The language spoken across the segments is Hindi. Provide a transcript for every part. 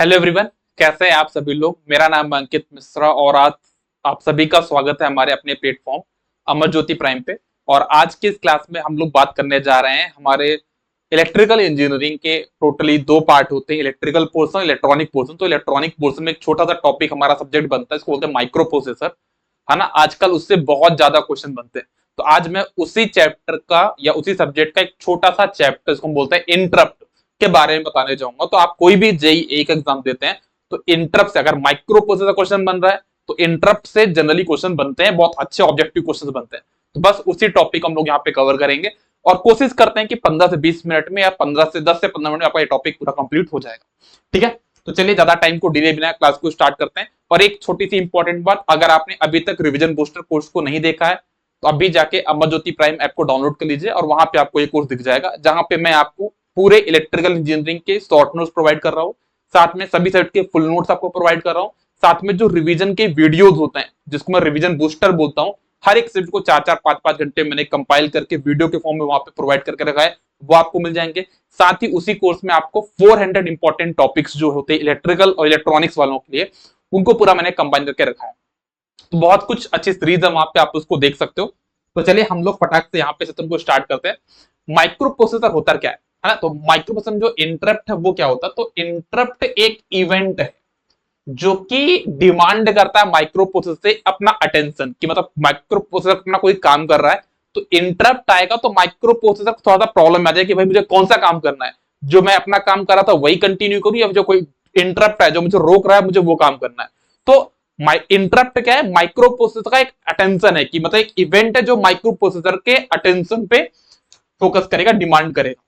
हेलो एवरीवन, कैसे हैं आप सभी लोग। मेरा नाम है अंकित मिश्रा और आज आप सभी का स्वागत है हमारे अपने प्लेटफॉर्म अमर ज्योति प्राइम पे। और आज की इस क्लास में हम लोग बात करने जा रहे हैं हमारे इलेक्ट्रिकल इंजीनियरिंग के टोटली दो पार्ट होते हैं, इलेक्ट्रिकल पोर्शन, इलेक्ट्रॉनिक पोर्शन। तो इलेक्ट्रॉनिक पोर्शन में एक छोटा सा टॉपिक हमारा सब्जेक्ट बनता है, इसको बोलते हैं माइक्रो प्रोसेसर, है ना। आजकल उससे बहुत ज्यादा क्वेश्चन बनते हैं, तो आज मैं उसी चैप्टर का या उसी सब्जेक्ट का एक छोटा सा चैप्टर, इसको हम बोलते हैं इंटरप्ट, के बारे में बताने जाऊंगा। तो आप कोई भी जेई एक एग्जाम देते हैं तो इंटरप्ट से अगर माइक्रो प्रोसेसर क्वेश्चन बन रहा है तो इंटरप्ट से जनरली क्वेश्चन बनते हैं, बहुत अच्छे ऑब्जेक्टिव क्वेश्चन बनते हैं। तो बस उसी टॉपिक हम लोग यहाँ पे कवर करेंगे और कोशिश करते हैं कि 15 से 20 मिनट में या 10 से 15 मिनट में आपका ये टॉपिक पूरा कंप्लीट हो जाएगा। ठीक है, तो चलिए ज्यादा टाइम को डिले बिना क्लास को स्टार्ट करते हैं। और एक छोटी सी इंपॉर्टेंट बात, अगर आपने अभी तक रिविजन बूस्टर कोर्स को नहीं देखा है तो अभी जाके अमर ज्योति प्राइम ऐप को डाउनलोड कर लीजिए और वहां पे आपको ये कोर्स दिख जाएगा, जहां पे मैं आपको पूरे इलेक्ट्रिकल इंजीनियरिंग के शॉर्ट नोट्स प्रोवाइड कर रहा हूँ, साथ में सभी सेट के फुल नोट्स आपको प्रोवाइड कर रहा हूँ, साथ में जो रिवीजन के वीडियोस होते हैं जिसको मैं रिवीजन बूस्टर बोलता हूँ, हर एक सब्जेक्ट को 4-4 5-5 घंटे मैंने कंपाइल करके वीडियो के फॉर्म में वहां पे प्रोवाइड करके रखा है, वो आपको मिल जाएंगे। साथ ही उसी कोर्स में आपको 400 इंपॉर्टेंट टॉपिक्स जो होते हैं इलेक्ट्रिकल और इलेक्ट्रॉनिक्स वालों के लिए, उनको पूरा मैंने कंबाइन करके रखा है। तो बहुत कुछ अच्छी सीरीज है वहां पे, आप उसको देख सकते हो। तो चलिए हम लोग फटाक से यहाँ पे सेशन को स्टार्ट करते हैं। माइक्रो प्रोसेसर होता क्या है ना। तो माइक्रो प्रोसेसर जो इंटरप्ट है वो क्या होता है, तो इंटरप्ट एक इवेंट है जो कि डिमांड करता है माइक्रो प्रोसेसर से अपना अटेंशन, कि मतलब माइक्रो प्रोसेसर अपना कोई काम कर रहा है तो इंटरप्ट आएगा तो माइक्रो प्रोसेसर को थोड़ा सा प्रॉब्लम आ जाए कि भाई मुझे कौन सा काम करना है, जो मैं अपना काम कर रहा था वही कंटिन्यू करूं या जो कोई इंटरप्ट है जो मुझे रोक रहा है मुझे वो काम करना है। तो इंटरप्ट क्या है, माइक्रो प्रोसेसर का एक अटेंशन है, कि मतलब एक इवेंट है जो माइक्रो प्रोसेसर के अटेंशन पे फोकस करेगा, डिमांड करेगा।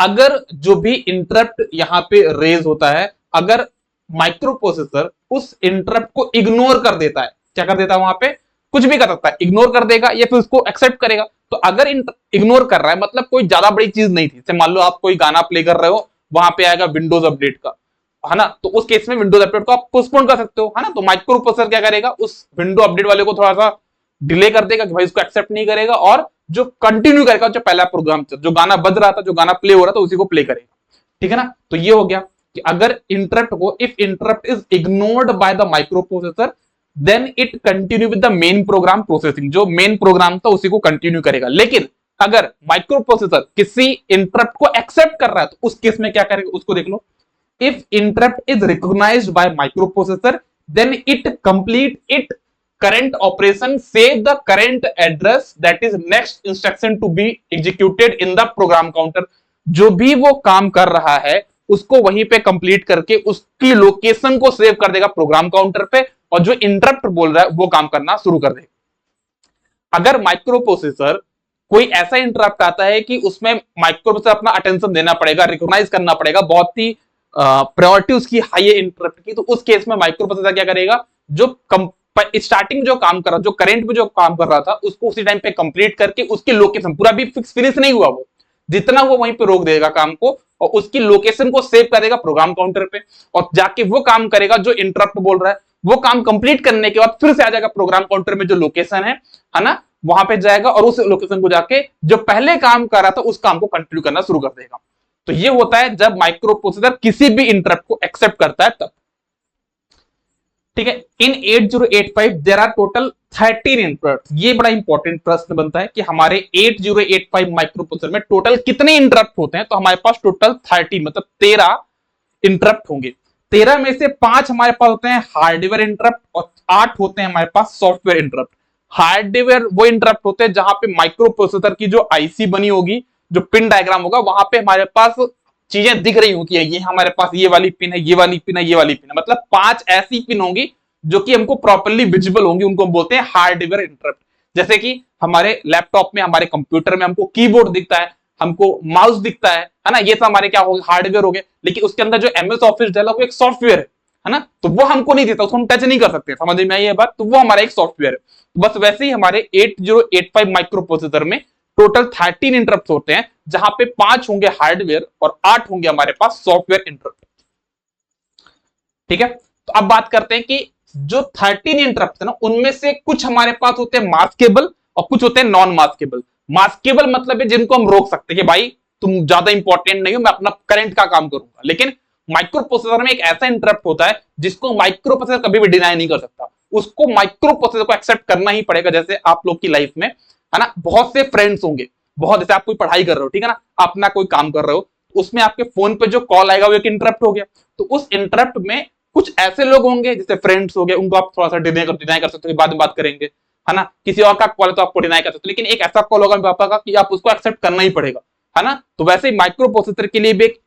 अगर जो भी इंटरप्ट यहाँ पे रेज होता है, अगर माइक्रो प्रोसेसर उस इंटरप्ट को इग्नोर कर देता है, क्या कर देता है, वहां पे कुछ भी कर सकता है, इग्नोर कर देगा या फिर उसको एक्सेप्ट करेगा। तो अगर इग्नोर कर रहा है मतलब कोई ज्यादा बड़ी चीज नहीं थी, मान लो आप कोई गाना प्ले कर रहे हो, वहां पे आएगा विंडोज अपडेट का, है ना, तो उस केस में विंडोज अपडेट को आप पोस्टपोन कर सकते हो, है ना। तो माइक्रो प्रोसेसर क्या करेगा, उस विंडो अपडेट वाले को थोड़ा सा डिले कर देगा कि भाई इसको एक्सेप्ट नहीं करेगा, और जो कंटिन्यू करेगा, जो पहला प्रोग्राम जो गाना बज रहा था, जो गाना प्ले हो रहा था, उसी को प्ले करेगा। ठीक है ना। तो ये हो गया कि अगर इंटरप्ट को, if interrupt is ignored by the micro processor then it continue with the main program processing, जो मेन प्रोग्राम था उसी को कंटिन्यू करेगा। लेकिन अगर माइक्रो प्रोसेसर किसी इंटरप्ट को एक्सेप्ट कर रहा है तो उस केस में क्या करेगा, उसको देख लो। If interrupt is recognized by microprocessor, then it complete its current operation, save the current address that is next instruction to be executed in the program counter। जो भी वो काम कर रहा है उसको वहीं पे कंप्लीट करके उसकी लोकेशन को सेव कर देगा प्रोग्राम काउंटर पे, और जो इंटरप्ट बोल रहा है वो काम करना शुरू कर देगा। अगर माइक्रो प्रोसेसर कोई ऐसा इंटरप्ट आता है कि उसमें माइक्रो प्रोसेसर अपना अटेंशन देना पड़ेगा, रिकॉग्नाइज करना पड़ेगा, बहुत ही प्रायोरिटी उसकी हाई है इंटरप्ट की, तो उस केस में माइक्रो प्रोसेसर क्या करेगा, जो स्टार्टिंग जो काम कर रहा, जो करंट में जो काम कर रहा था उसको उसी टाइम पे कंप्लीट करके उसकी लोकेशन, पूरा भी फिक्स फिनिश नहीं हुआ वो, जितना वो वहीं पे रोक देगा काम को और उसकी लोकेशन को सेव करेगा प्रोग्राम काउंटर पे, और जाके वो काम करेगा जो इंटरप्ट बोल रहा है। वो काम कंप्लीट करने के बाद फिर से आ जाएगा प्रोग्राम काउंटर में जो लोकेशन है ना, वहां पे जाएगा और उस लोकेशन को जाके जो पहले काम कर रहा था उस काम को कंटिन्यू करना शुरू कर देगा। तो ये होता है जब माइक्रो प्रोसेसर किसी भी इंटरप्ट को एक्सेप्ट करता है तब। ठीक है, इन 8085 देयर आर टोटल 13 इंटरप्ट। ये बड़ा इंपॉर्टेंट प्रश्न बनता है कि हमारे 8085 माइक्रो प्रोसेसर में टोटल कितने इंटरप्ट होते हैं, तो हमारे पास टोटल 13 मतलब 13 इंटरप्ट होंगे। 13 में से 5 हमारे पास होते हैं हार्डवेयर इंटरप्ट और 8 होते हैं हमारे पास सॉफ्टवेयर इंटरप्ट। हार्डवेयर वो इंटरप्ट होते हैं जहां पे माइक्रो प्रोसेसर की जो आईसी बनी होगी, जो पिन डायग्राम होगा, वहां पे हमारे पास चीजें दिख रही होंगी, ये हमारे पास ये वाली पिन है, ये वाली पिन है, ये वाली पिन है, मतलब 5 ऐसी पिन होंगी जो कि हमको प्रॉपर्ली विजिबल होंगी, उनको हम बोलते हैं हार्डवेयर इंटरप्ट। जैसे कि हमारे लैपटॉप में, हमारे कंप्यूटर में हमको कीबोर्ड दिखता है, हमको माउस दिखता है ना, ये सब हमारे क्या हो गए, हार्डवेयर हो गए। लेकिन उसके अंदर जो एमएस ऑफिस डाला वो एक सॉफ्टवेयर है ना, तो वो हमको नहीं देता, उसको हम टच नहीं कर सकते, समझ में आई ये बात, तो वो हमारा एक सॉफ्टवेयर है। बस वैसे ही हमारे 8085 माइक्रो प्रोसेसर में टोटल 13 इंटरप्ट होते हैं, जहां पे 5 होंगे हार्डवेयर और 8 होंगे हमारे पास सॉफ्टवेयर इंटरप्ट। ठीक है, तो अब बात करते हैं कि जो 13 इंटरप्ट है ना, उनमें से कुछ हमारे पास होते हैं मास्केबल और कुछ होते हैं नॉन मास्केबल। मास्केबल मतलब है जिनको हम रोक सकते हैं कि भाई तुम ज्यादा इंपॉर्टेंट नहीं हो, मैं अपना करंट का काम करूंगा। लेकिन माइक्रो प्रोसेसर में एक ऐसा इंटरप्ट होता है जिसको माइक्रो प्रोसेसर कभी भी डिनाई नहीं कर सकता, उसको माइक्रो प्रोसेसर को एक्सेप्ट करना ही पड़ेगा। जैसे आप लोग की लाइफ में है ना बहुत से फ्रेंड्स होंगे, बहुत, जैसे आप कोई पढ़ाई कर रहे हो, ठीक है ना, अपना कोई काम कर रहे हो, उसमें आपके फोन पे जो कॉल आएगा वो एक इंटरप्ट हो गया। तो उस इंटरप्ट में कुछ ऐसे लोग होंगे जैसे फ्रेंड्स हो गए, उनको आप थोड़ा सा डिनाई कर सकते हो, बाद में बात करेंगे, है ना। किसी और का कॉल है तो आपको डिनाई कर सकते हो, लेकिन एक ऐसा कॉल होगा पापा का कि आप उसको एक्सेप्ट करना ही पड़ेगा, है ना। तो वैसे ही माइक्रो प्रोसेसर के लिए भी एक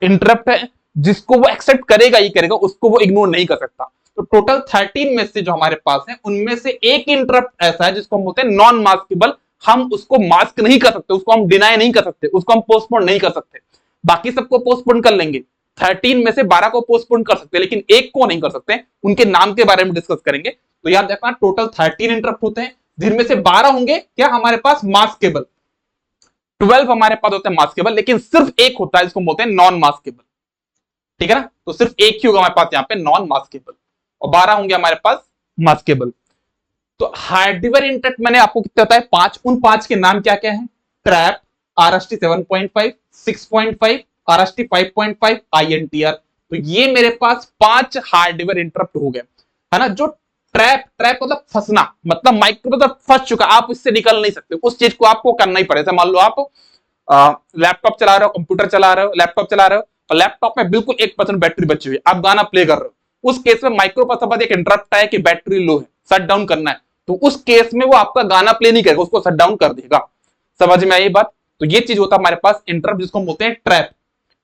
इंटरप्ट है जिसको वो एक्सेप्ट करेगा ही करेगा, उसको वो इग्नोर नहीं कर सकता। तो टोटल 13 में से जो हमारे पास है उनमें से एक इंटरप्ट ऐसा है जिसको हम बोलते हैं नॉन मास्केबल। हम उसको मास्क नहीं कर सकते, उसको हम डिनाई नहीं कर सकते, उसको हम पोस्टपोन नहीं कर सकते। बाकी सबको पोस्टपोन कर लेंगे, 13 में से 12 को पोस्टपोन कर सकते हैं, लेकिन एक को नहीं कर सकते। उनके नाम के बारे में डिस्कस करेंगे। तो याद रखना टोटल 13 इंटरप्ट होते हैं, जिनमें से 12 होंगे क्या हमारे पास मास्केबल, 12 हमारे पास होते हैं मास्केबल, लेकिन सिर्फ एक होता है जिसको बोलते हैं नॉन मास्केबल, ठीक है ना। तो सिर्फ एक ही होगा हमारे पास यहाँ पे नॉन मास्केबल, और 12 होंगे हमारे पास मास्केबल। तो हार्डवेयर इंटरप्ट मैंने आपको कितने बताया, 5। उन 5 के नाम क्या क्या है, ट्रैप, RST 7.5, 6.5, RST 5.5, INTR। तो ये मेरे पास 5 हार्डवेयर इंटरप्ट हो गए, है ना। जो ट्रैप मतलब फंसना, मतलब माइक्रो मतलब फंस चुका, आप इससे निकल नहीं सकते, उस चीज को आपको करना ही पड़ेगा। मान लो आप लैपटॉप चला रहे हो, कंप्यूटर चला रहे हो, लैपटॉप चला रहे हो, और लैपटॉप में बिल्कुल 1% बैटरी बची हुई है, आप गाना प्ले कर रहे हो, उस केस में माइक्रो के बाद एक इंटरप्ट है कि बैटरी लो है, शट डाउन करना है, तो उस केस में वो आपका गाना प्ले नहीं करेगा, उसको शट डाउन कर देगा। समझ में आई बात। तो ये चीज होता है हमारे पास इंटरप्ट, जिसको हम बोलते हैं ट्रैप,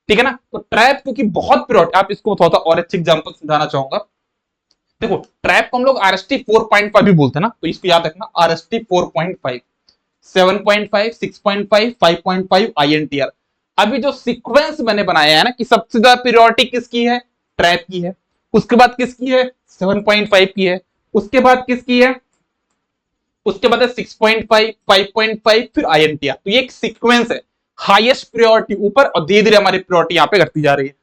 ठीक है ना। तो ट्रैप क्योंकि बहुत प्रायोरिटी, आप इसको थोड़ा सा और अच्छे एग्जांपल समझाना चाहूंगा। देखो ट्रैप को हम लोग RST 4.5 भी बोलते हैं ना, तो इसको याद रखना, RST 4.5, 7.5, 6.5, 5.5, INTR। अभी जो सीक्वेंस मैंने बनाया है ना कि सबसे ज्यादा प्रायोरिटी किसकी है, ट्रैप की है, उसके बाद किसकी है, 7.5 की है, उसके बाद किसकी है, उसके बाद है 6.5, 5.5, फिर INTR। तो ये एक सीक्वेंस है, हाईएस्ट प्रायोरिटी ऊपर, और धीरे धीरे हमारी प्रायोरिटी यहाँ पे घटती जा रही है।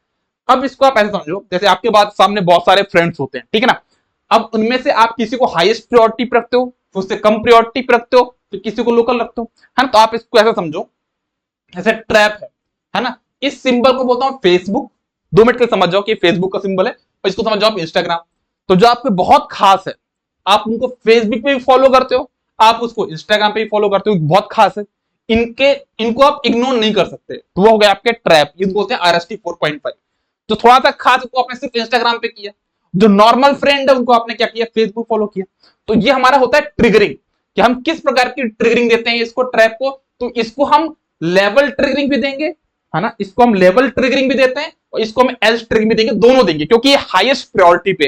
अब इसको आप ऐसे समझो, जैसे आपके बाद सामने बहुत सारे फ्रेंड्स होते हैं, ठीक है ना। अब उनमें से आप किसी को हाईएस्ट प्रायोरिटी पे रखते हो, उससे कम प्रायोरिटी पे रखते हो, तो किसी को लोकल रखते हो, है ना। तो आप इसको ऐसा समझो, ऐसे ट्रैप है ना। इस सिंबल को बोलता हूं फेसबुक, 2 मिनट के समझ जाओ कि फेसबुक का सिंबल है, और इसको समझ जाओ आप इंस्टाग्राम। तो जो आपके बहुत खास है, आप उनको फेसबुक पे भी फॉलो करते हो, आप उसको इंस्टाग्राम पे भी फॉलो करते हो, बहुत खास है, इनको आप इग्नोर नहीं कर सकते, तो वो हो गए आपके ट्रैप, इनको बोलते हैं RST 4.5। जो थोड़ा सा खास है, आपने सिर्फ इंस्टाग्राम पे किया, जो नॉर्मल फ्रेंड है उनको आपने क्या किया, फेसबुक फॉलो किया। तो ये हमारा होता है ट्रिगरिंग, कि हम किस प्रकार की ट्रिगरिंग देते हैं इसको, ट्रैप को। तो इसको हम लेवल ट्रिगरिंग भी देंगे, है ना, इसको हम लेवल ट्रिगरिंग भी देते हैं, और इसको हम एज ट्रिगरिंग भी देंगे, दोनों देंगे, क्योंकि ये हाईएस्ट प्रायोरिटी पे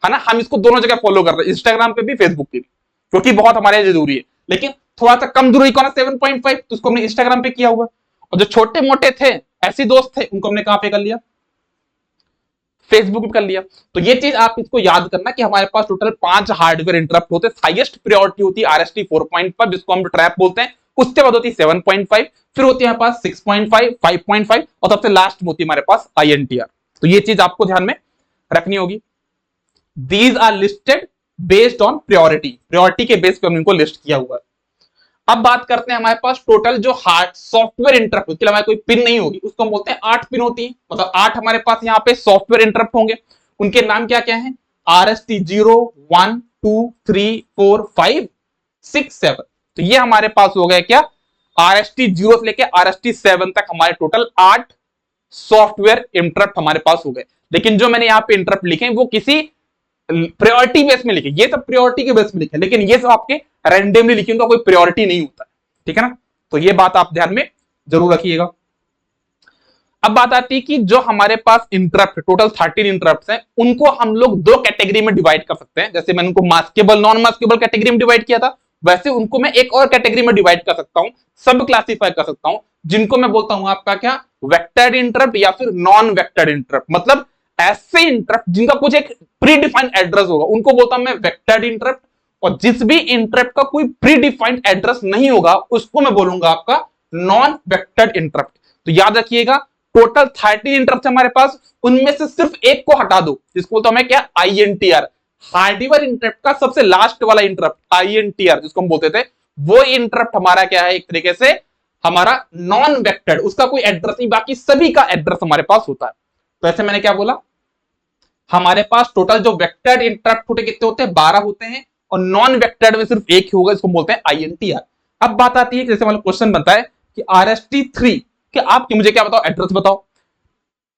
है ना। हम इसको दोनों जगह फॉलो कर रहे हैं, इंस्टाग्राम पे भी, फेसबुक पे भी, क्योंकि बहुत हमारे लिए जरूरी है। लेकिन थोड़ा सा कम जरूरी कौन है, 7.5, तो उसको हमने इंस्टाग्राम पे किया हुआ। और जो छोटे मोटे थे, ऐसे दोस्त थे, उनको हमने कहां पे कर लिया, फेसबुक पे कर लिया। तो ये चीज आप इसको याद करना कि हमारे पास टोटल 5 हार्डवेयर इंटरप्ट होते हैं। हाईएस्ट प्रायोरिटी होती है RST 4.5, जिसको हम ट्रैप बोलते हैं, उसके बाद होती है 7.5, फिर होती है हमारे पास 6.5, 5.5, और सबसे लास्ट में होती है हमारे पास INTR। तो ये चीज आपको ध्यान में रखनी होगी। These are listed based on priority के बेस पे हमने इनको लिस्ट किया हुआ है। अब बात करते हैं हमारे पास टोटल जो हार्ड सॉफ्टवेयर इंटरप्ट, उसके लिए कोई पिन नहीं होगी, उसको हम बोलते हैं 8 पिन होती है, मतलब 8 हमारे पास यहाँ पे सॉफ्टवेयर इंटरप्ट होंगे। उनके नाम क्या क्या है, RST 0, 1, 2, 3, 4, 5, 6, 7। तो ये हमारे पास हो गया क्या, RST 0 से लेके RST 7 तक हमारे टोटल 8 सॉफ्टवेयर इंटरप्ट हमारे पास हो गए। लेकिन जो मैंने यहाँ पे इंटरप्ट लिखे वो किसी प्रायोरिटी बेस में लिखे, ये सब प्रायोरिटी के बेस में लिखे, लेकिन ये सब आपके रैंडमली लिखे, उनका कोई प्रायोरिटी नहीं होता, ठीक है ना। तो ये बात आप ध्यान में जरूर रखिएगा। अब बात आती है कि जो हमारे पास इंटरप्ट, टोटल 13 इंटरप्ट हैं, उनको हम लोग 2 कैटेगरी में डिवाइड कर सकते हैं। जैसे मैंने उनको मास्केबल, नॉन मास्केबल कैटेगरी में डिवाइड किया था, वैसे उनको मैं एक और कैटेगरी में डिवाइड कर सकता हूं, सब क्लासीफाई कर सकता हूं, जिनको मैं बोलता हूं आपका क्या, वेक्टर्ड इंटरप्ट या फिर नॉन वेक्टर्ड इंटरप्ट। मतलब ऐसे इंटरप्ट जिनका कुछ एक प्री डिफाइंड एड्रेस होगा, उनको बोलता हूं मैं वेक्टर्ड इंटरप्ट। और जिस भी इंटरप्ट का कोई प्री डिफाइंड एड्रेस नहीं होगा, उसको मैं बोलूंगा आपका नॉन वेक्टर्ड इंटरप्ट। तो याद रखिएगा टोटल 13 इंटरप्ट हमारे पास, उनमें से सिर्फ एक को हटा दो, जिसको बोलता हूं मैं क्या, INTR, हार्डवेयर इंटरप्ट का सबसे लास्ट वाला इंटरप्ट INTR जिसको हम बोलते थे, वो इंटरप्ट हमारा क्या है, एक तरीके से हमारा नॉन वेक्टर्ड, उसका कोई एड्रेस नहीं, बाकी सभी का एड्रेस हमारे पास होता है। तो ऐसे मैंने क्या बोला, हमारे पास टोटल जो वेक्टर्ड इंटरप्ट होते कितने होते हैं, 12 होते हैं, और नॉन वेक्टर्ड में सिर्फ एक ही होगा, इसको बोलते हैं INTR। अब बात आती है, जैसे मतलब क्वेश्चन बनता है कि RST3 कि आप मुझे क्या बताओ, एड्रेस बताओ,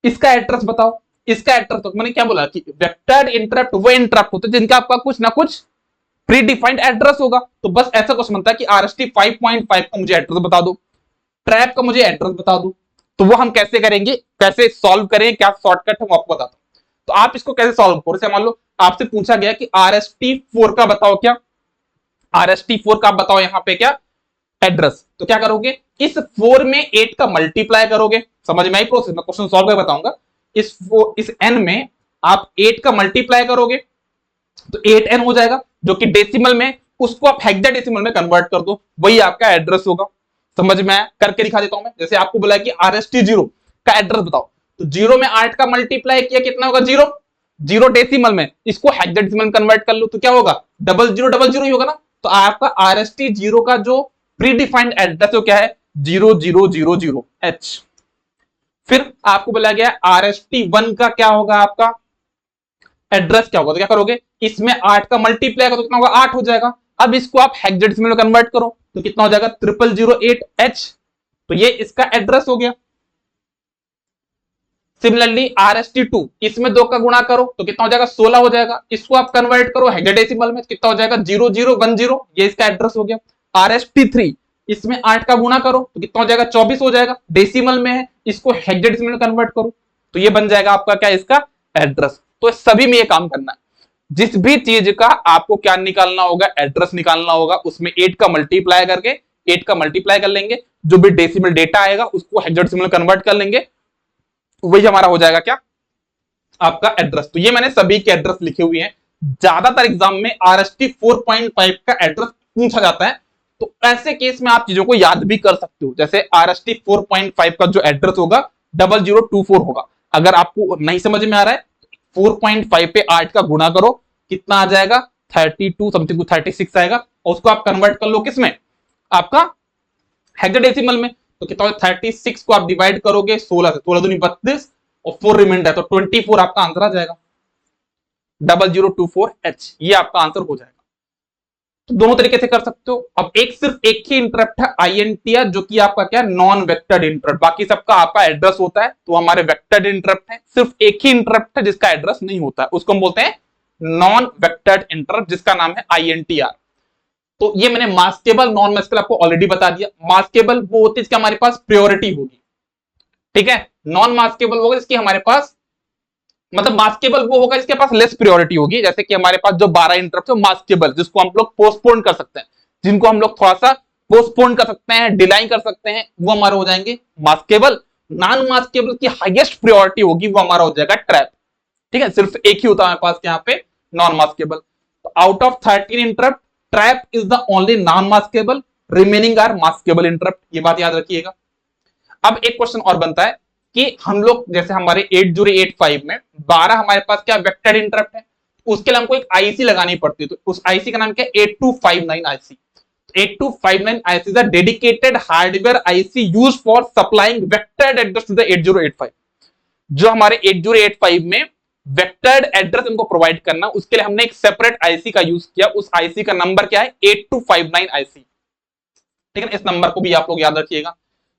इसका एड्रेस बताओ, इसका एड्रेस तो मैंने क्या बोला कि वेक्टर्ड इंटरप्ट वो इंटरप्ट होते हैं जिनका आपका कुछ ना कुछ प्री डिफाइंड एड्रेस होगा। तो बस ऐसा क्वेश्चन बनता है कि RST 5.5 का मुझे एड्रेस बता दो, ट्रैप का मुझे एड्रेस बता दो। तो वो हम कैसे करेंगे, कैसे सॉल्व करें, क्या शॉर्टकट है वो आपको बताता हूं। तो आप इसको कैसे सॉल्व करो, जैसे मान लो आपसे पूछा गया कि RST4 का बताओ, क्या RST4 का बताओ यहां पे क्या एड्रेस, तो क्या करोगे, इस 4 में 8 का मल्टीप्लाई करोगे, समझ में आई प्रोसेस, मैं क्वेश्चन सॉल्व कर बताऊंगा। इस n में आप 8 का मल्टीप्लाई करोगे तो 8n हो जाएगा, जो कि डेसिमल में, उसको आप हेक्साडेसिमल में कन्वर्ट कर दो, वही आपका एड्रेस होगा। समझ में आया, करके दिखा देता हूं मैं। जैसे आपको बोला कि RST0 का एड्रेस बताओ, तो 0 में 8 का मल्टीप्लाई किया कितना होगा, 0, 0 डेसिमल में, इसको हेक्साडेसिमल में कन्वर्ट कर लो तो क्या होगा, 0000 ही होगा ना। तो आपका RST0 का जो प्री डिफाइंड एड्रेस क्या है, 0000H। फिर आपको बोला गया RST1 का क्या होगा, आपका एड्रेस क्या होगा, तो क्या करोगे, इसमें 8 का मल्टीप्लाई करो तो कितना होगा, 8 हो जाएगा। अब इसको आप हेक्साडेसिमल में कन्वर्ट करो तो कितना हो जाएगा, 0008H। तो ये इसका एड्रेस हो गया। सिमिलरली RST2, इसमें 2 का गुणा करो तो कितना हो जाएगा, 16 हो जाएगा। इसको आप कन्वर्ट करो हेक्साडेसिमल में, कितना हो जाएगा, 0010, ये इसका एड्रेस हो गया। RST3, इसमें 8 का गुणा करो तो कितना हो जाएगा, 24 हो जाएगा, डेसिमल में है, इसको हेक्साडेसिमल में कन्वर्ट करो तो ये बन जाएगा आपका क्या, इसका एड्रेस। तो सभी में ये काम करना है, जिस भी चीज का आपको क्या निकालना होगा, एड्रेस निकालना होगा, उसमें 8 का मल्टीप्लाई करके 8 का मल्टीप्लाई कर लेंगे, जो भी डेसिमल डेटा आएगा उसको हेक्साडेसिमल कन्वर्ट कर लेंगे, वही हमारा हो जाएगा क्या, आपका एड्रेस। तो ये मैंने सभी के एड्रेस लिखे हुए हैं। ज्यादातर एग्जाम में RST 4.5 का एड्रेस पूछा जाता है, तो ऐसे केस में आप चीजों को याद भी कर सकते हो। जैसे RST 4.5 का जो एड्रेस होगा 0024 होगा। अगर आपको नहीं समझ में आ रहा है, 4.5 पे 8 का गुणा करो, कितना आ जाएगा, 32 समथिंग 36 आएगा, और उसको आप कन्वर्ट कर लो किसमें, आपका हेक्साडेसिमल में, तो कितना होगा, 36 को आप डिवाइड करोगे 16 से, 16 दूनी 32 और 4 रिमाइंडर है, तो 24 आपका आंसर आ जाएगा, 0024H, ये आपका आंसर हो जाएगा। तो दोनों तरीके से कर सकते हो। अब सिर्फ एक ही इंटरप्ट है INTR, जो कि आपका क्या, नॉन वेक्टर्ड इंटरप्ट, बाकी सबका आपका एड्रेस होता है, तो हमारे वेक्टर्ड इंटरप्ट है। सिर्फ एक ही इंटरप्ट है जिसका एड्रेस नहीं होता है, उसको हम बोलते हैं नॉन वेक्टर्ड इंटरप्ट, जिसका नाम है INTR। तो ये मैंने मास्केबल नॉन मास्केबल आपको ऑलरेडी बता दिया। मास्केबल वो होती है जिसकी हमारे पास प्रियोरिटी होगी, ठीक है। नॉन मास्केबल होगा जिसकी हमारे पास, मतलब मास्केबल वो होगा जिसके पास लेस प्रायोरिटी होगी। जैसे कि हमारे पास जो 12 इंटरप्ट है मास्केबल, जिसको हम लोग पोस्टपोन कर सकते हैं, जिनको हम लोग थोड़ा सा पोस्टपोन कर सकते हैं, डिलाई कर सकते हैं, वो हमारे हो जाएंगे मास्केबल। नॉन मास्केबल की हाईएस्ट प्रायोरिटी होगी, वो हमारा हो जाएगा ट्रैप, ठीक है। सिर्फ एक ही होता है हमारे पास यहाँ पे नॉन मास्केबल। तो out of 13 interrupt, trap is the only non maskable, remaining are maskable interrupt, ये बात याद रखिएगा। अब एक क्वेश्चन और बनता है कि हम लोग जैसे हमारे 8085 में 12 हमारे पास क्या वेक्टर इंटरप्ट है, उसके लिए हमको एक आईसी लगानी पड़ती है, तो उस आईसी का नाम क्या है, 8259 IC. 8259 IC is a dedicated hardware IC used for supplying vectored address to the 8085। जो हमारे 8085 में वेक्टर्ड एड्रेस इनको प्रोवाइड करना, उसके लिए हमने एक सेपरेट आईसी का यूज किया। उस आईसी का नंबर क्या है, 8259 आईसी, ठीक है। इस नंबर को भी आप लोग याद रखिएगा।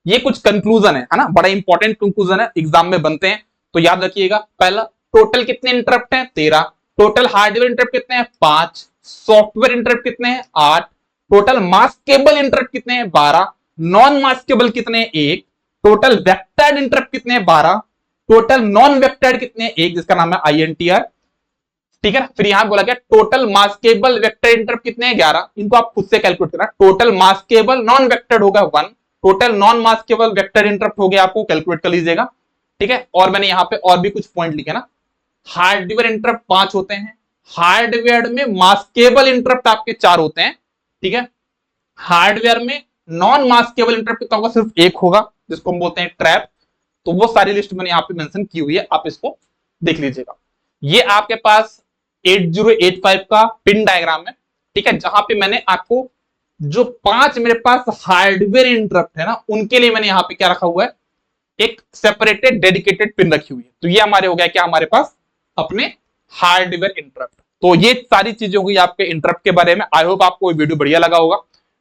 ये कुछ कंक्लूजन है ना, बड़ा इंपॉर्टेंट कंक्लूजन है, एग्जाम में बनते हैं, तो याद रखिएगा। पहला, टोटल कितने इंटरप्ट हैं, 13। टोटल हार्डवेयर इंटरप्ट कितने हैं, 5। सॉफ्टवेयर इंटरप्ट कितने हैं, 8। टोटल मास्केबल इंटरप्ट कितने हैं, 12। नॉन मास्केबल कितने हैं, 1। टोटल वेक्टर्ड इंटरप्ट कितने हैं, 12। टोटल नॉन वेक्टर्ड कितने हैं, 1, जिसका नाम है INTR, ठीक है। फिर यहां बोला गया टोटल मास्केबल वेक्टर इंटरप्ट कितने हैं, 11। इनको आप खुद से कैलकुलेट करना। टोटल मास्केबल नॉन वेक्टर्ड होगा 1। Total non maskable vector interrupt हो गया, आपको कैलकुलेट कर लीजिएगा, ठीक है। और मैंने यहां पे और भी कुछ पॉइंट लिखे ना, हार्डवेयर इंटरप्ट 5 होते हैं, हार्डवेयर में मास्केबल इंटरप्ट आपके 4 होते हैं, ठीक है। हार्डवेयर में नॉन मास्केबल इंटरप्ट कितना होगा, सिर्फ 1 होगा, जिसको हम बोलते हैं ट्रैप। तो वो सारी लिस्ट मैंने यहाँ पे मेंशन की हुई है, आप इसको देख लीजिएगा। ये आपके पास 8085 का पिन डायग्राम है, ठीक है, जहां पे मैंने आपको जो 5 मेरे पास हार्डवेयर इंटरप्ट है ना, उनके लिए मैंने यहां पे क्या रखा हुआ है, एक सेपरेटेड डेडिकेटेड पिन रखी हुई है। तो ये हमारे हो गया क्या, हमारे पास अपने हार्डवेयर इंटरप्ट। तो ये सारी चीजें होगी आपके इंटरप्ट के बारे में। आई होप आपको ये वीडियो बढ़िया लगा होगा।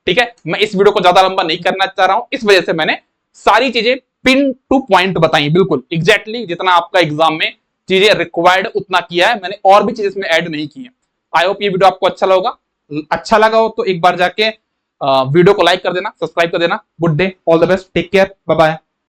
ठीक है, मैं इस वीडियो को ज्यादा लंबा नहीं करना चाह रहा हूं, इस वजह से मैंने सारी चीजें पिन टू पॉइंट बताई, बिल्कुल एग्जैक्टली जितना आपका एग्जाम में चीजें रिक्वायर्ड उतना किया है मैंने, और भी चीजें इसमें ऐड नहीं की है। आई होप ये वीडियो आपको अच्छा लगा हो तो एक बार जाके वीडियो को लाइक कर देना, सब्सक्राइब कर देना। Good day, all the best, take care, bye bye.